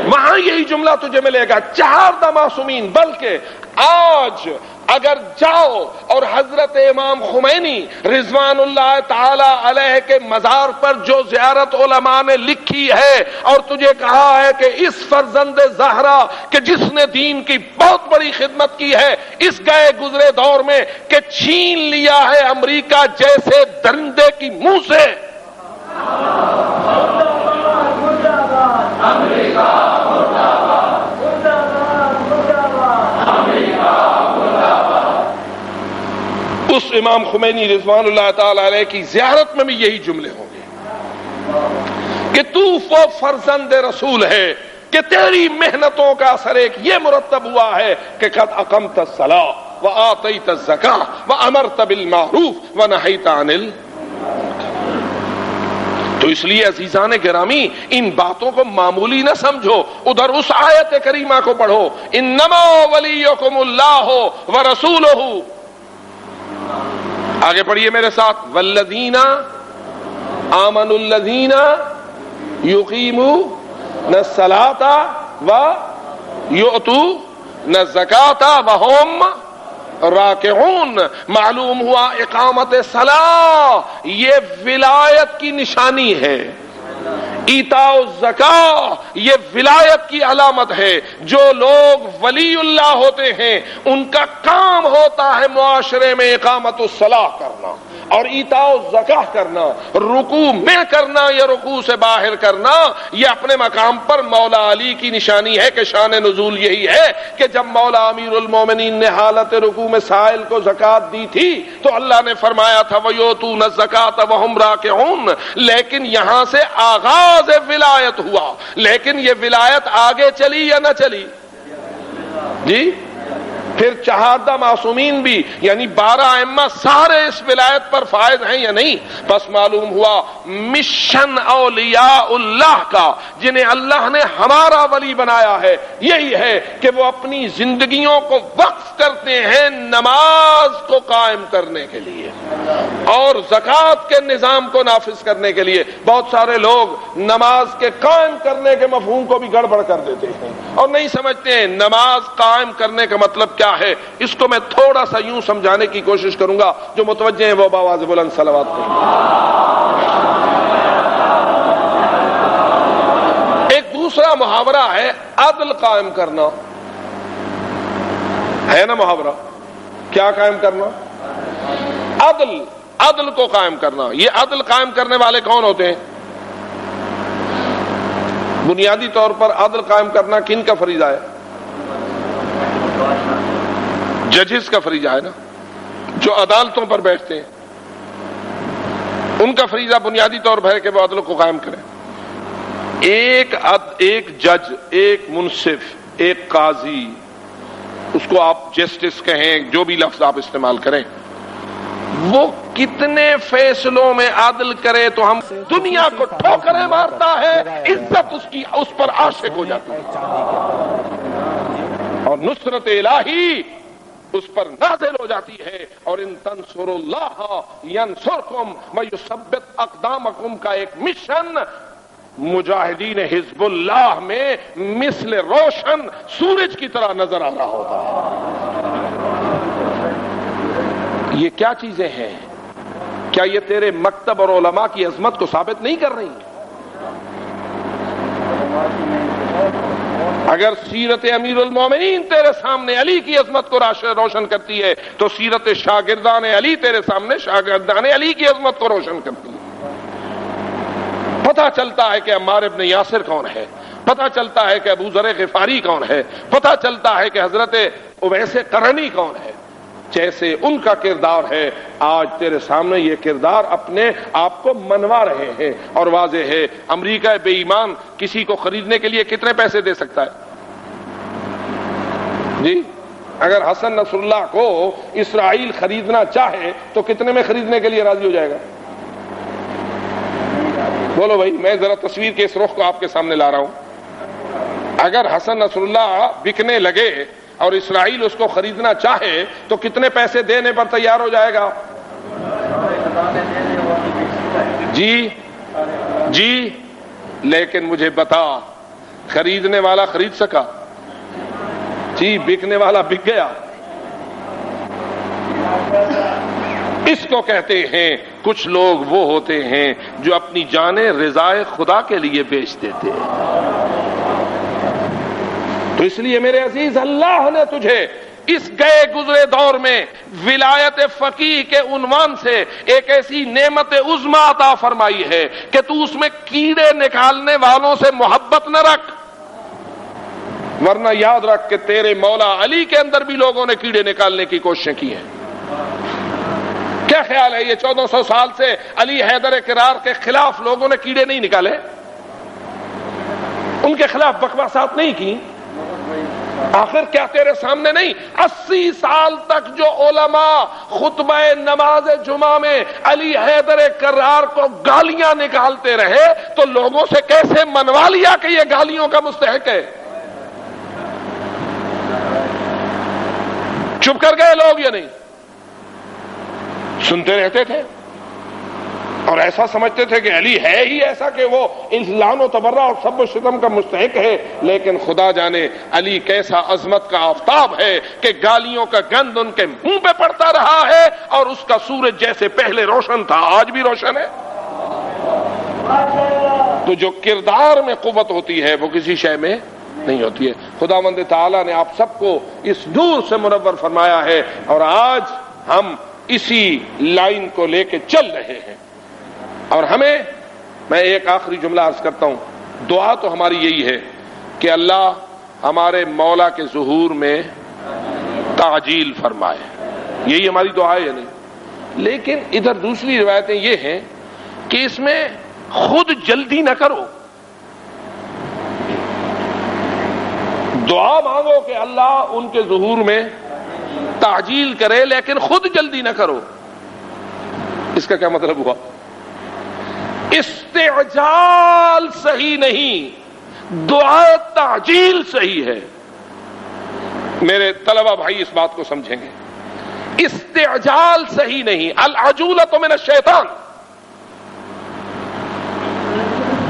وہاں یہی جملہ تجھے ملے گا۔ چہاردہ معصومین، بلکہ آج اگر جاؤ اور حضرت امام خمینی رضوان اللہ تعالی علیہ کے مزار پر جو زیارت علماء نے لکھی ہے، اور تجھے کہا ہے کہ اس فرزند زہرا کہ جس نے دین کی بہت بڑی خدمت کی ہے اس گئے گزرے دور میں، کہ چھین لیا ہے امریکہ جیسے درندے کی منہ سے، اس امام خمینی رضوان اللہ تعالی علیہ کی زیارت میں بھی یہی جملے ہوں گے کہ تو وہ فرزند رسول ہے کہ تیری محنتوں کا اثر ایک یہ مرتب ہوا ہے کہ قد اقمت الصلاۃ وآتیت الزکاۃ وامرت بالمعروف ونہیت عن تو اس لیے عزیزان گرامی، ان باتوں کو معمولی نہ سمجھو، ادھر اس آیت کریمہ کو پڑھو، انما ولیکم اللہ ورسولہ، آگے پڑھیے میرے ساتھ، والذین آمنوا الذین یقیمون الصلاۃ ویؤتون الزکاۃ وہم راکعون۔ معلوم ہوا اقامت صلاح یہ ولایت کی نشانی ہے، ایتاء الزکاۃ یہ ولایت کی علامت ہے۔ جو لوگ ولی اللہ ہوتے ہیں ان کا کام ہوتا ہے معاشرے میں اقامت الصلاح کرنا اور ایتاء الزکاۃ کرنا، رکوع میں کرنا یا رکوع سے باہر کرنا، یہ اپنے مقام پر مولا علی کی نشانی ہے کہ شان نزول یہی ہے کہ جب مولا امیر المومنین نے حالت رکوع میں سائل کو زکوٰۃ دی تھی تو اللہ نے فرمایا تھا وَيُؤْتُونَ الزَّكَاةَ وَهُمْ رَاكِعُونَ، لیکن یہاں سے آغاز ولایت ہوا، لیکن یہ ولایت آگے چلی یا نہ چلی؟ جی، پھر چہاردہ معصومین بھی یعنی 12 ائمہ سارے اس ولایت پر فائز ہیں یا نہیں؟ بس معلوم ہوا مشن اولیاء اللہ کا، جنہیں اللہ نے ہمارا ولی بنایا ہے، یہی ہے کہ وہ اپنی زندگیوں کو وقف کرتے ہیں نماز کو قائم کرنے کے لیے اور زکوٰۃ کے نظام کو نافذ کرنے کے لیے۔ بہت سارے لوگ نماز کے قائم کرنے کے مفہوم کو بھی گڑبڑ کر دیتے ہیں اور نہیں سمجھتے ہیں نماز قائم کرنے کا مطلب کیا ہے۔ اس کو میں تھوڑا سا یوں سمجھانے کی کوشش کروں گا، جو متوجہ ہیں وہ بآواز بلند صلوات کریں۔ ایک دوسرا محاورہ ہے عدل قائم کرنا، ہے نا محاورہ؟ کیا قائم کرنا؟ عدل، عدل کو قائم کرنا. یہ عدل قائم کرنے والے کون ہوتے ہیں؟ بنیادی طور پر عدل قائم کرنا کن کا فریضہ ہے؟ ججز کا فریضہ ہے نا، جو عدالتوں پر بیٹھتے ہیں ان کا فریضہ بنیادی طور پر ہے کہ وہ عدل کو قائم کریں. ایک جج، ایک منصف، ایک قاضی، اس کو آپ جسٹس کہیں، جو بھی لفظ آپ استعمال کریں، وہ کتنے فیصلوں میں عدل کرے تو ہم دنیا کو ٹھوکریں مارتا ہے، عزت اس پر عاشق ہو جاتی ہے، اور نصرت الہی اس پر نازل ہو جاتی ہے. اور ان تنصروا اللہ ینصرکم ویثبت اقدامکم کا ایک مشن مجاہدین حزب اللہ میں مثل روشن سورج کی طرح نظر آ رہا ہوتا ہے. یہ کیا چیزیں ہیں؟ کیا یہ تیرے مکتب اور علماء کی عظمت کو ثابت نہیں کر رہی ہیں؟ اگر سیرت امیر المومنین تیرے سامنے علی کی عظمت کو روشن کرتی ہے تو سیرت شاگردان علی تیرے سامنے شاگردان علی کی عظمت کو روشن کرتی ہے. پتہ چلتا ہے کہ عمار ابن یاسر کون ہے، پتہ چلتا ہے کہ ابو ذر غفاری کون ہے، پتہ چلتا ہے کہ حضرت اویس قرنی کون ہے. جیسے ان کا کردار ہے، آج تیرے سامنے یہ کردار اپنے آپ کو منوا رہے ہیں. اور واضح ہے امریکہ بے ایمان کسی کو خریدنے کے لیے کتنے پیسے دے سکتا ہے؟ جی، اگر حسن نصر اللہ کو اسرائیل خریدنا چاہے تو کتنے میں خریدنے کے لیے راضی ہو جائے گا؟ بولو بھائی، میں ذرا تصویر کے اس رخ کو آپ کے سامنے لا رہا ہوں. اگر حسن نصر اللہ بکنے لگے اور اسرائیل اس کو خریدنا چاہے تو کتنے پیسے دینے پر تیار ہو جائے گا؟ جی، لیکن مجھے بتا، خریدنے والا خرید سکا؟ جی، بکنے والا بک گیا. اس کو کہتے ہیں کچھ لوگ وہ ہوتے ہیں جو اپنی جانیں رضائے خدا کے لیے بیچ دیتے ہیں. تو اس لیے میرے عزیز، اللہ نے تجھے اس گئے گزرے دور میں ولایت فقیہ کے عنوان سے ایک ایسی نعمت عظمی عطا فرمائی ہے کہ تو اس میں کیڑے نکالنے والوں سے محبت نہ رکھ، ورنہ یاد رکھ کہ تیرے مولا علی کے اندر بھی لوگوں نے کیڑے نکالنے کی کوششیں کی ہیں. کیا خیال ہے یہ 1400 سال سے علی حیدر کرار کے خلاف لوگوں نے کیڑے نہیں نکالے؟ ان کے خلاف بکواسات نہیں کی؟ آخر کیا تیرے سامنے نہیں 80 سال تک جو علماء خطبہ نماز جمعہ میں علی حیدر کرار کو گالیاں نکالتے رہے تو لوگوں سے کیسے منوا لیا کہ یہ گالیوں کا مستحق ہے؟ چپ کر گئے لوگ یا نہیں؟ سنتے رہتے تھے اور ایسا سمجھتے تھے کہ علی ہے ہی ایسا کہ وہ لعن و تبرہ اور سب و شتم کا مستحق ہے. لیکن خدا جانے علی کیسا عظمت کا آفتاب ہے کہ گالیوں کا گند ان کے منہ پہ پڑتا رہا ہے اور اس کا سورج جیسے پہلے روشن تھا آج بھی روشن ہے. تو جو کردار میں قوت ہوتی ہے وہ کسی شے میں نہیں ہوتی ہے. خداوند تعالیٰ نے آپ سب کو اس نور سے منور فرمایا ہے اور آج ہم اسی لائن کو لے کے چل رہے ہیں. اور ہمیں، میں ایک آخری جملہ عرض کرتا ہوں، دعا تو ہماری یہی ہے کہ اللہ ہمارے مولا کے ظہور میں تعجیل فرمائے. یہی ہماری دعا ہے یا نہیں؟ لیکن ادھر دوسری روایتیں یہ ہیں کہ اس میں خود جلدی نہ کرو. دعا مانگو کہ اللہ ان کے ظہور میں تعجیل کرے لیکن خود جلدی نہ کرو. اس کا کیا مطلب ہوا؟ استعجال صحیح نہیں، دعا تعجیل صحیح ہے. میرے طلبہ بھائی اس بات کو سمجھیں گے. استعجال صحیح نہیں، العجولۃ من الشیطان.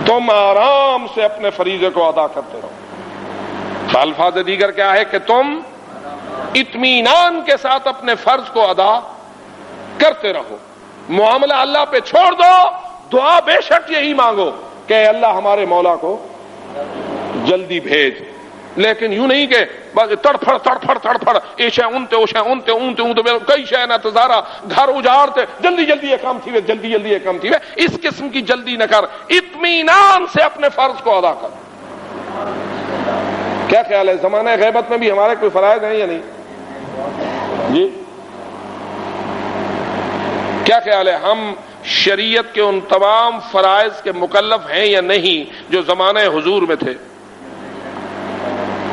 تم آرام سے اپنے فریضے کو ادا کرتے رہو. الفاظ دیگر کیا ہے کہ تم اطمینان کے ساتھ اپنے فرض کو ادا کرتے رہو. معاملہ اللہ پہ چھوڑ دو. دعا بے شک یہی مانگو کہ اللہ ہمارے مولا کو جلدی بھیج. لیکن یوں نہیں کہ تڑپڑ تڑپڑ تڑپڑ اے شے اونتے او شے اونتے اونتے اونتے کئی شے نہ تزارا گھر اجاڑتے جلدی جلدی یہ کام تھی وے جلدی جلدی یہ کام تھی وے. اس قسم کی جلدی نہ کر, اطمینان سے اپنے فرض کو ادا کر. کیا خیال ہے زمانہ غیبت میں بھی ہمارے کوئی فرائض ہیں یا نہیں؟ جی کیا خیال ہے ہم شریعت کے ان تمام فرائض کے مکلف ہیں یا نہیں جو زمانہ حضور میں تھے؟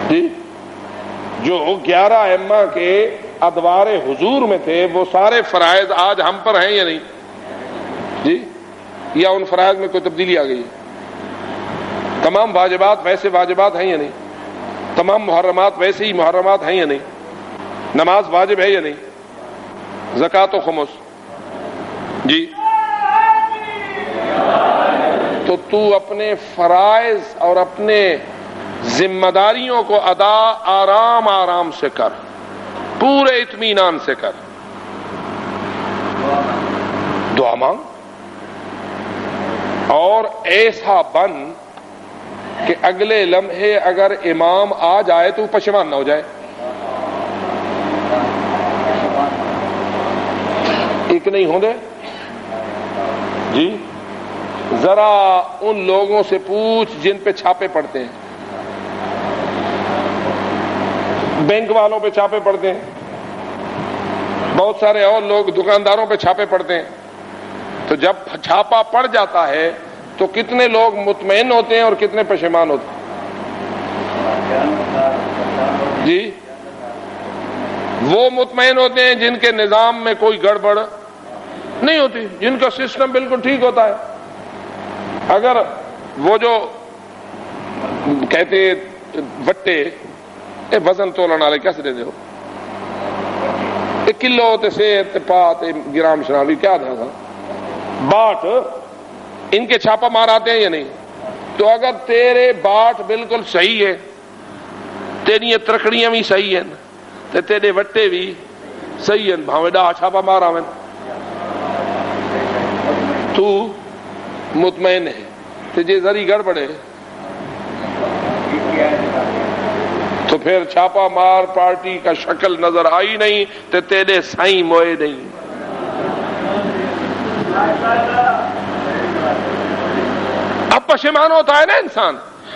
جی جو 11 ائمہ کے ادوار حضور میں تھے وہ سارے فرائض آج ہم پر ہیں یا نہیں؟ جی یا ان فرائض میں کوئی تبدیلی آ گئی ہے؟ تمام واجبات ویسے واجبات ہیں یا نہیں؟ تمام محرمات ویسے ہی محرمات ہیں یا نہیں؟ نماز واجب ہے یا نہیں؟ زکوٰۃ و خمس جی تو اپنے فرائض اور اپنے ذمہ داریوں کو ادا آرام آرام سے کر, پورے اطمینان سے کر. دعا مانگ اور ایسا بن کہ اگلے لمحے اگر امام آ جائے تو پشیمان نہ ہو جائے. ایک نہیں ہوں دے جی. ذرا ان لوگوں سے پوچھ جن پہ چھاپے پڑتے ہیں, بینک والوں پہ چھاپے پڑتے ہیں, بہت سارے اور لوگ دکانداروں پہ چھاپے پڑتے ہیں. تو جب چھاپا پڑ جاتا ہے تو کتنے لوگ مطمئن ہوتے ہیں اور کتنے پشیمان ہوتے ہیں؟ جی وہ مطمئن ہوتے ہیں جن کے نظام میں کوئی گڑبڑ نہیں ہوتی, جن کا سسٹم بالکل ٹھیک ہوتا ہے. اگر وہ جو کہتے وٹے وزن تولن والے کیسے دے ہو 1 کلو تے سیر تے پا تے گرام شرابی کیا تھا باٹ, ان کے چھاپا مار آتے ہیں یا نہیں؟ تو اگر تیرے باٹ بالکل صحیح ہے, تیری ترکڑیاں بھی صحیح ہیں تے تیرے وٹے بھی صحیح ہیں, بھاویں ڈا چھاپا مار آویں تو مطمئن ہے. تو جے ذری گڑبڑے تو پھر چھاپا مار پارٹی کا شکل نظر آئی نہیں تے تیرے سائیں موئے نہیں. اب پشیمان ہوتا ہے نا انسان,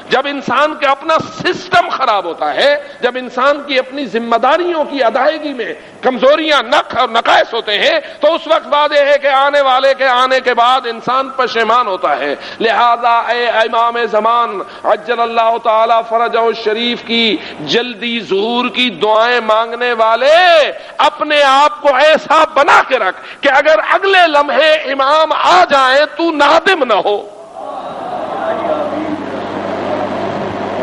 جب انسان کا اپنا سسٹم خراب ہوتا ہے, جب انسان کی اپنی ذمہ داریوں کی ادائیگی میں کمزوریاں اور نقائص ہوتے ہیں تو اس وقت واضح ہے کہ آنے والے کے آنے کے بعد انسان پشیمان ہوتا ہے. لہذا اے امام زمان عجل اللہ تعالی فرجہ الشریف کی جلدی ظہور کی دعائیں مانگنے والے اپنے آپ کو ایسا بنا کے رکھ کہ اگر اگلے لمحے امام آ جائیں تو نادم نہ ہو.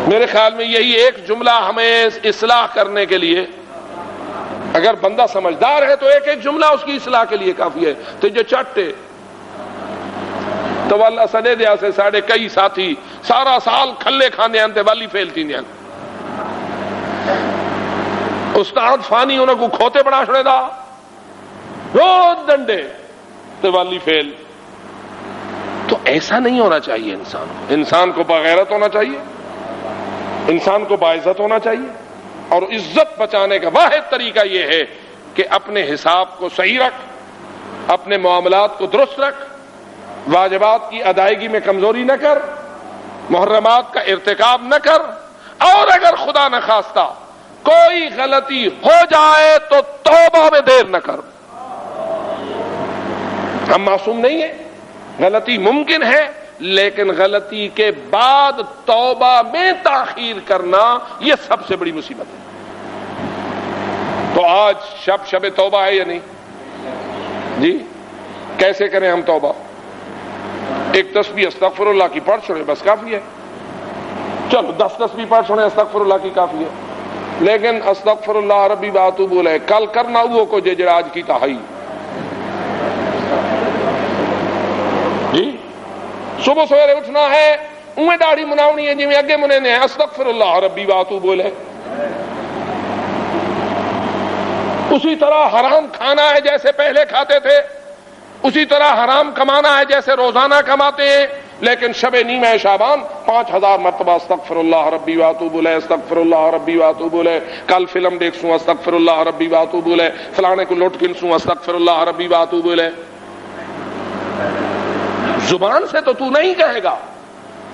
میرے خیال میں یہی ایک جملہ ہمیں اصلاح کرنے کے لیے, اگر بندہ سمجھدار ہے تو ایک ایک جملہ اس کی اصلاح کے لیے کافی ہے. تو جو چٹے تو والا سنے دیا سے ساڑھے کئی ساتھی سارا سال کھلے کھانے آنتے والی فیلتی نہیں استاد فانی انہوں کو کھوتے بنا چھڑے دا روز ڈنڈے تو والی فیل. تو ایسا نہیں ہونا چاہیے. انسان کو بغیرت ہونا چاہیے, انسان کو باعزت ہونا چاہیے, اور عزت بچانے کا واحد طریقہ یہ ہے کہ اپنے حساب کو صحیح رکھ, اپنے معاملات کو درست رکھ, واجبات کی ادائیگی میں کمزوری نہ کر, محرمات کا ارتکاب نہ کر, اور اگر خدا نہ خواستہ کوئی غلطی ہو جائے تو توبہ میں دیر نہ کر. ہم معصوم نہیں ہیں, غلطی ممکن ہے, لیکن غلطی کے بعد توبہ میں تاخیر کرنا یہ سب سے بڑی مصیبت ہے. تو آج شب توبہ ہے یا نہیں؟ جی کیسے کریں ہم توبہ؟ ایک تسبیح استغفر اللہ کی پڑھ چھوڑے بس کافی ہے. چلو 10 تسبیح پڑھ چھوڑے استغفر اللہ کی کافی ہے, لیکن استغفر اللہ ربی واتوب الیہ کل کرنا وہ کو جے جڑا آج کی تہائی. جی صبح سویرے اٹھنا ہے انہیں داڑھی مناونی ہے جی میں اگے منے نے استغفر اللہ ربی واتوب الیہ. اسی طرح حرام کھانا ہے جیسے پہلے کھاتے تھے, اسی طرح حرام کمانا ہے جیسے روزانہ کماتے ہیں, لیکن شب نیمہ شعبان 5000 مرتبہ استغفر اللہ ربی واتوب الیہ، استغفر اللہ ربی واتوب الیہ، کل فلم دیکھ سوں استغفر اللہ ربی واتوب الیہ، فلانے کو لوٹ کن سوں استغفر اللہ ربی واتوب الیہ. زبان سے تو نہیں کہے گا،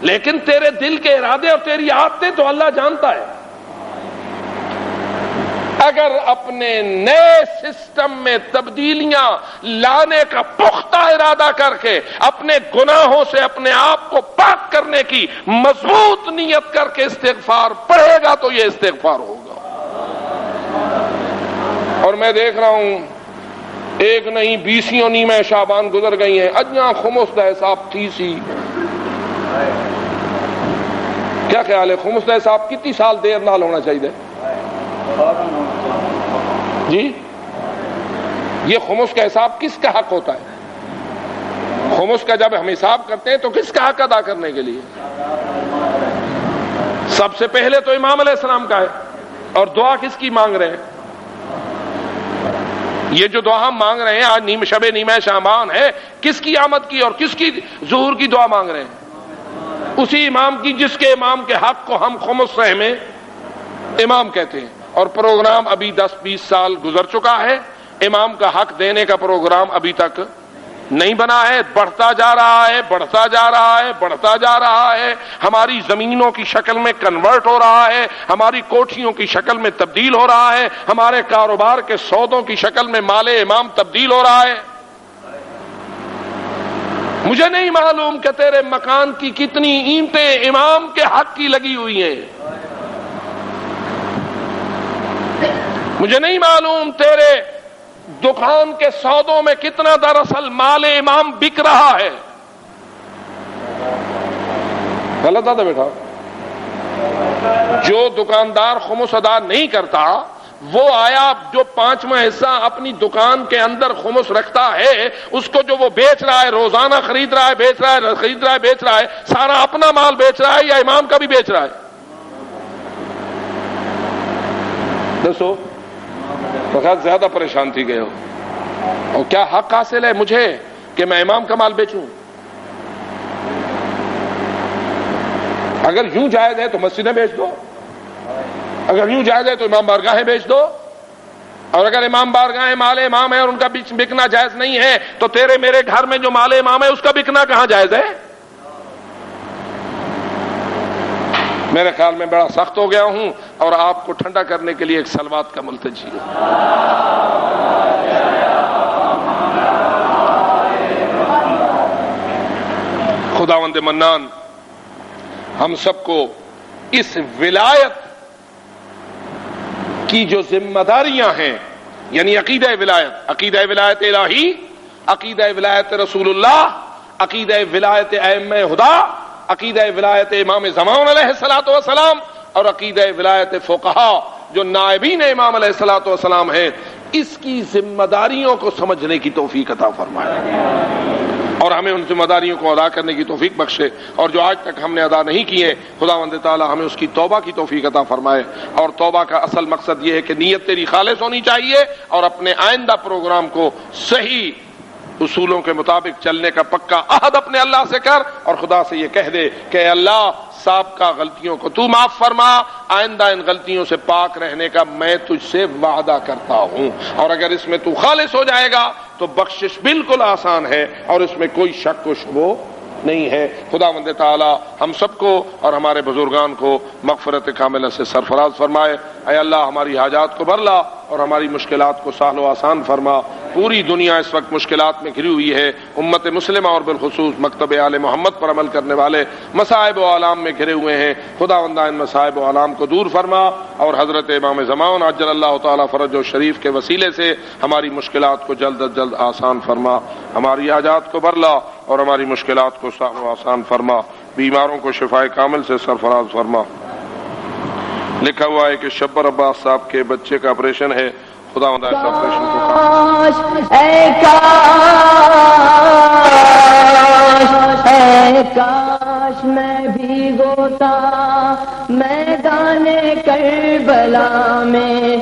لیکن تیرے دل کے ارادے اور تیری عادتیں تو اللہ جانتا ہے. اگر اپنے نئے سسٹم میں تبدیلیاں لانے کا پختہ ارادہ کر کے اپنے گناہوں سے اپنے آپ کو پاک کرنے کی مضبوط نیت کر کے استغفار پڑھے گا تو یہ استغفار ہوگا. اور میں دیکھ رہا ہوں ایک نہیں 20 نیمہ شعبان گزر گئی ہیں، اجاں خمس دا حساب تھی سی. کیا خیال ہے خمس دا حساب کتنی سال دیر نال ہونا چاہیے جی؟ یہ خمس کا حساب کس کا حق ہوتا ہے؟ خمس کا جب ہم حساب کرتے ہیں تو کس کا حق ادا کرنے کے لیے؟ سب سے پہلے تو امام علیہ السلام کا ہے. اور دعا کس کی مانگ رہے ہیں؟ یہ جو دعا ہم مانگ رہے ہیں آج شب نیمہ شعبان ہے، کس کی آمد کی اور کس کی ظہور کی دعا مانگ رہے ہیں؟ اسی امام کی جس کے امام کے حق کو ہم خمس میں امام کہتے ہیں. اور پروگرام ابھی 10-20 سال گزر چکا ہے، امام کا حق دینے کا پروگرام ابھی تک نہیں بنا ہے. بڑھتا جا رہا ہے، بڑھتا جا رہا ہے، بڑھتا جا رہا ہے. ہماری زمینوں کی شکل میں کنورٹ ہو رہا ہے، ہماری کوٹھیوں کی شکل میں تبدیل ہو رہا ہے، ہمارے کاروبار کے سودوں کی شکل میں مال امام تبدیل ہو رہا ہے. مجھے نہیں معلوم کہ تیرے مکان کی کتنی اینٹیں امام کے حق کی لگی ہوئی ہیں. مجھے نہیں معلوم تیرے دکان کے سودوں میں کتنا دراصل مال امام بک رہا ہے. غلط تھا بیٹا. جو دکاندار خمس ادا نہیں کرتا وہ آیا جو 5واں حصہ اپنی دکان کے اندر خمس رکھتا ہے، اس کو جو وہ بیچ رہا ہے، روزانہ خرید رہا ہے، بیچ رہا ہے، خرید رہا ہے، بیچ رہا ہے، سارا اپنا مال بیچ رہا ہے یا امام کا بھی بیچ رہا ہے؟ دسو. بہت زیادہ پریشان تھی گئے ہو. اور کیا حق حاصل ہے مجھے کہ میں امام کا مال بیچوں؟ اگر یوں جائز ہے تو مسجدیں بیچ دو، اگر یوں جائز ہے تو امام بارگاہیں بیچ دو، اور اگر امام بارگاہیں مال امام ہے اور ان کا بکنا جائز نہیں ہے تو تیرے میرے گھر میں جو مال امام ہے اس کا بکنا کہاں جائز ہے؟ میرے خیال میں بڑا سخت ہو گیا ہوں اور آپ کو ٹھنڈا کرنے کے لیے ایک صلوات کا ملتجی ہوں. خداوند منان ہم سب کو اس ولایت کی جو ذمہ داریاں ہیں، یعنی عقیدہ ولایت الہی، عقیدہ ولایت رسول اللہ، عقیدہ ولایت ائمہ ہدی، عقیدہ ولایت امام زمان علیہ الصلوۃ والسلام، اور عقیدہ ولایت فقہا جو نائبین امام علیہ الصلوۃ والسلام ہیں، اس کی ذمہ داریوں کو سمجھنے کی توفیق عطا فرمائے اور ہمیں ان ذمہ داریوں کو ادا کرنے کی توفیق بخشے. اور جو آج تک ہم نے ادا نہیں کیے خداوند تعالی ہمیں اس کی توبہ کی توفیق عطا فرمائے. اور توبہ کا اصل مقصد یہ ہے کہ نیت تیری خالص ہونی چاہیے اور اپنے آئندہ پروگرام کو صحیح اصولوں کے مطابق چلنے کا پکا عہد اپنے اللہ سے کر اور خدا سے یہ کہہ دے کہ اے اللہ سابقہ غلطیوں کو تو معاف فرما، آئندہ ان غلطیوں سے پاک رہنے کا میں تجھ سے وعدہ کرتا ہوں. اور اگر اس میں تو خالص ہو جائے گا تو بخشش بالکل آسان ہے اور اس میں کوئی شک و شبہ نہیں ہے. خداوند تعالی ہم سب کو اور ہمارے بزرگان کو مغفرت کاملہ سے سرفراز فرمائے. اے اللہ ہماری حاجات کو بھر لا اور ہماری مشکلات کو سہل و آسان فرما. پوری دنیا اس وقت مشکلات میں گھری ہوئی ہے. امت مسلمہ اور بالخصوص مکتب آل محمد پر عمل کرنے والے مصائب و آلام میں گھرے ہوئے ہیں. خداوندہ ان مصائب و آلام کو دور فرما اور حضرت امام زمان عجل اللہ تعالی فرج و شریف کے وسیلے سے ہماری مشکلات کو جلد از جلد آسان فرما. ہماری حاجات کو بھر لا اور ہماری مشکلات کو سہل و آسان فرما. بیماروں کو شفائے کامل سے سرفراز فرما. لکھا ہوا ہے کہ شبر عباس صاحب کے بچے کا آپریشن ہے. خداوند اس آپریشن کو
کاش میں بھی ہوتا میدان کربلا میں.